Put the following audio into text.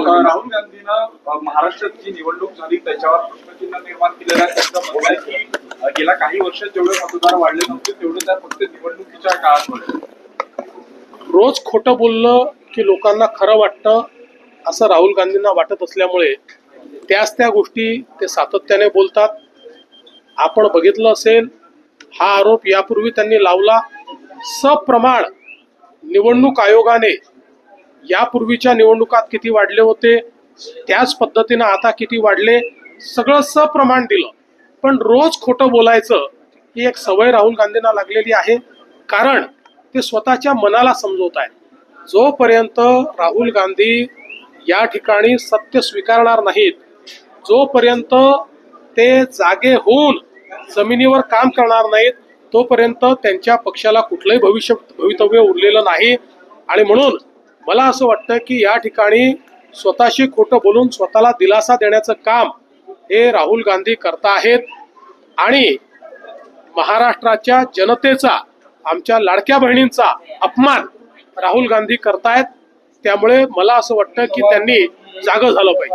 राहुल गांधीनं महाराष्ट्रात जी निवडणूक झाली त्याच्यावर प्रश्नचिन्ह निर्माण केलेलं आहे. त्यांचं म्हणणं आहे की गेल्या काही वर्षात जेवढे मतदार वाढले नव्हते तेवढे त्या फक्त निवडणुकीच्या काळात वाढले. रोज खोटं बोललं की लोकांना खरं वाटतं असं राहुल गांधींना वाटत असल्यामुळे त्या गोष्टी ते सातत्याने बोलतात. आपण बघितलं असेल, हा आरोप यापूर्वी त्यांनी लावला. सप्रमाण निवडणूक आयोगाने यापूर्वीच्या निवडणुकात किती वाढले होते त्याच पद्धतीनं आता किती वाढले सगळं सप्रमाण दिलं. पण रोज खोटं बोलायचं ही एक सवय राहुल गांधींना लागलेली आहे, कारण ते स्वतःच्या मनाला समजवत आहेत. जोपर्यंत राहुल गांधी या ठिकाणी सत्य स्वीकारणार नाहीत, जोपर्यंत ते जागे होऊन जमिनीवर काम करणार नाहीत, तोपर्यंत त्यांच्या पक्षाला कुठलंही भवितव्य उरलेलं नाही. आणि म्हणून मला असं वाटतं की या ठिकाणी स्वतःशी खोटं बोलून स्वतःला दिलासा देण्याचं काम हे राहुल गांधी करता आहेत. आणि महाराष्ट्राच्या जनतेचा, आमच्या लाडक्या बहिणींचा अपमान राहुल गांधी करतायत. त्यामुळे मला असं वाटतं की त्यांनी जागं झालं पाहिजे.